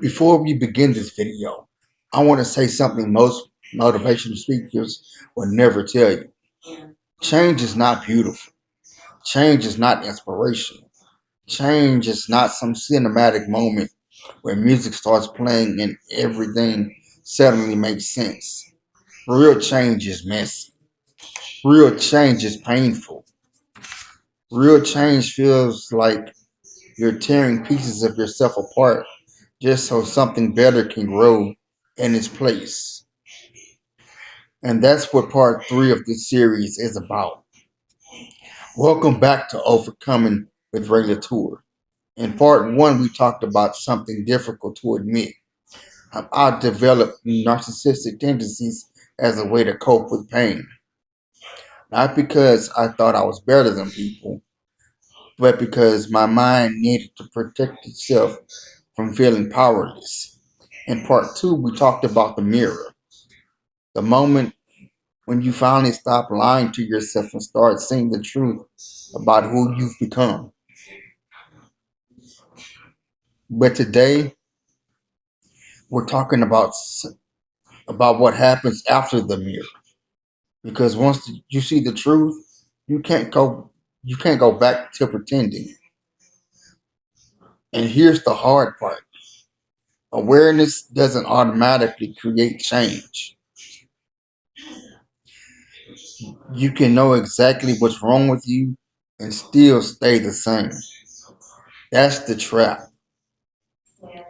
Before we begin this video, I want to say something most motivational speakers will never tell you. Change is not beautiful. Change is not inspirational. Change is not some cinematic moment where music starts playing and everything suddenly makes sense. Real change is messy. Real change is painful. Real change feels like you're tearing pieces of yourself apart just so something better can grow in its place. And that's what part three of this series is about. Welcome back to Overcoming with Regular Tour. In part one, we talked about something difficult to admit. How I developed narcissistic tendencies as a way to cope with pain. Not because I thought I was better than people, but because my mind needed to protect itself from feeling powerless. In part two, we talked about the mirror. The moment when you finally stop lying to yourself and start seeing the truth about who you've become. But today, we're talking about what happens after the mirror. Because once you see the truth, you can't go you can't go back to pretending. And here's the hard part. Awareness doesn't automatically create change. You can know exactly what's wrong with you and still stay the same. That's the trap.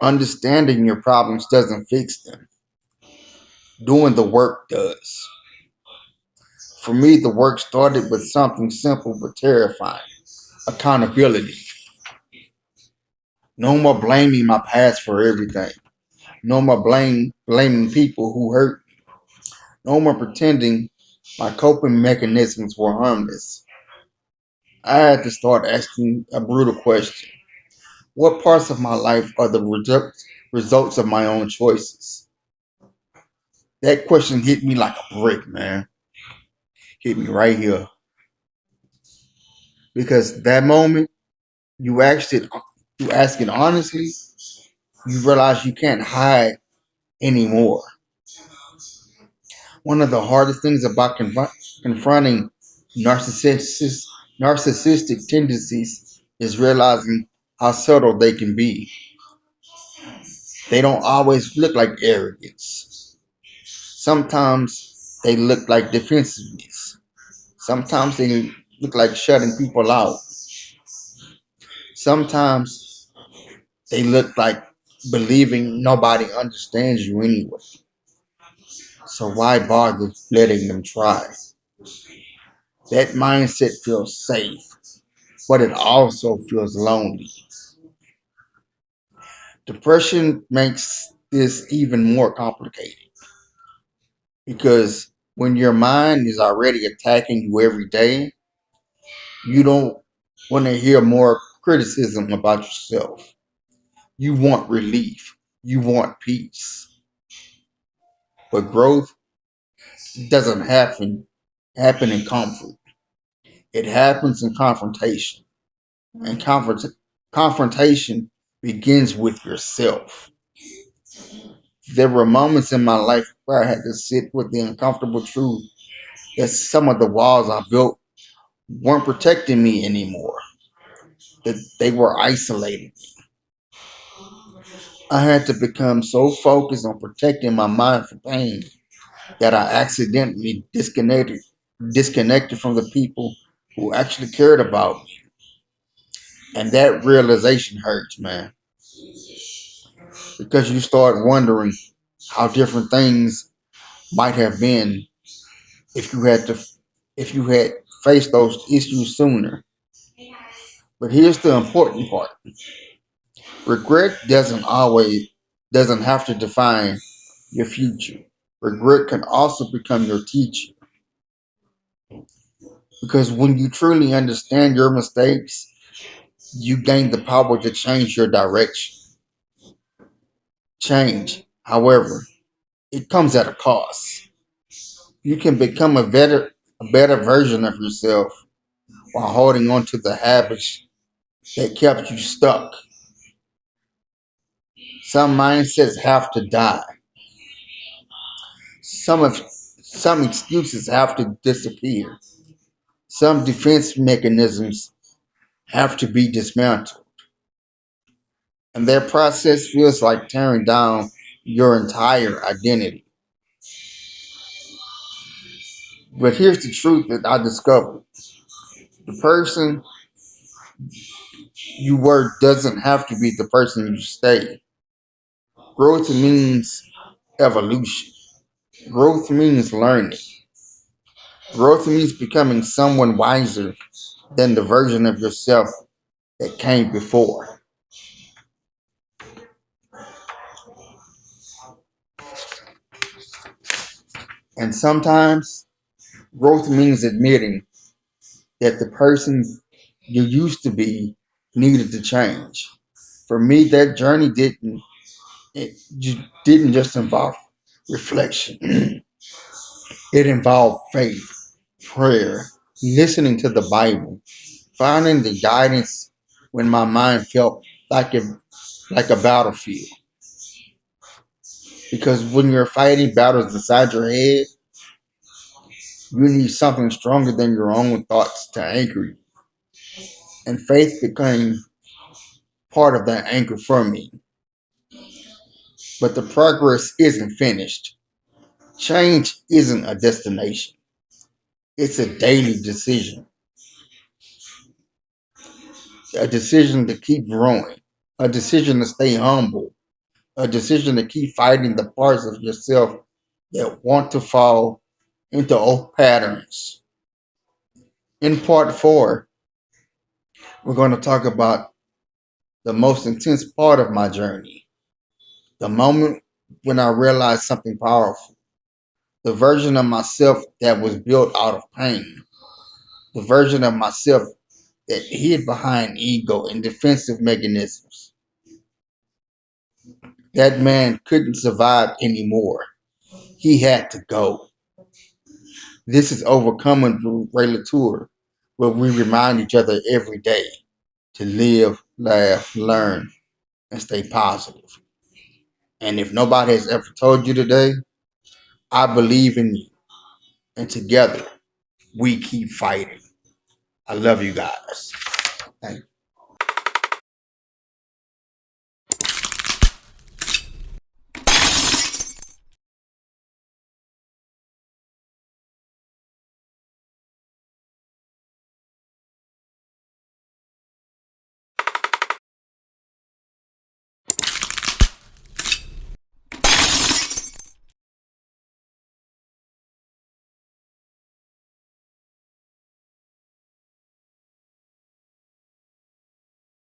Understanding your problems doesn't fix them. Doing the work does. For me, the work started with something simple but terrifying: accountability. No more blaming my past for everything. No more blaming people who hurt. No more pretending my coping mechanisms were harmless. I had to start asking a brutal question. What parts of my life are the results of my own choices? That question hit me like a brick, man. Hit me right here. Because that moment, you asked it, you ask it honestly, you realize you can't hide anymore. One of the hardest things about confronting narcissistic, narcissistic tendencies is realizing how subtle they can be. They don't always look like arrogance. Sometimes they look like defensiveness. Sometimes they look like shutting people out. Sometimes they look like believing nobody understands you anyway. So why bother letting them try? That mindset feels safe, but it also feels lonely. Depression makes this even more complicated because when your mind is already attacking you every day, you don't want to hear more criticism about yourself. You want relief. You want peace. But growth doesn't happen in comfort. It happens in confrontation. And confrontation begins with yourself. There were moments in my life where I had to sit with the uncomfortable truth that some of the walls I built weren't protecting me anymore, that they were isolating. I had to become so focused on protecting my mind from pain that I accidentally disconnected from the people who actually cared about me. And that realization hurts, man, because you start wondering how different things might have been if you had faced those issues sooner. But here's the important part. Regret doesn't have to define your future. Regret can also become your teacher. Because when you truly understand your mistakes, you gain the power to change your direction. Change, however, it comes at a cost. You can become a better version of yourself while holding on to the habits that kept you stuck. Some mindsets have to die. Some excuses have to disappear. Some defense mechanisms have to be dismantled. And that process feels like tearing down your entire identity. But here's the truth that I discovered. The person you were doesn't have to be the person you stay. Growth means evolution. Growth means learning. Growth means becoming someone wiser than the version of yourself that came before. And sometimes growth means admitting that the person you used to be needed to change. For me, that journey didn't just involve reflection. It involved faith, prayer, listening to the Bible, finding the guidance when my mind felt like a battlefield. Because when you're fighting battles inside your head, you need something stronger than your own thoughts to anchor you. And faith became part of that anchor for me. But the progress isn't finished. Change isn't a destination. It's a daily decision. A decision to keep growing. A decision to stay humble. A decision to keep fighting the parts of yourself that want to fall into old patterns. In part four, we're going to talk about the most intense part of my journey. The moment when I realized something powerful. The version of myself that was built out of pain. The version of myself that hid behind ego and defensive mechanisms. That man couldn't survive anymore. He had to go. This is Overcoming through Ray Latour, where we remind each other every day to live, laugh, learn, and stay positive. And if nobody has ever told you today, I believe in you. And together, we keep fighting. I love you guys. Thank you.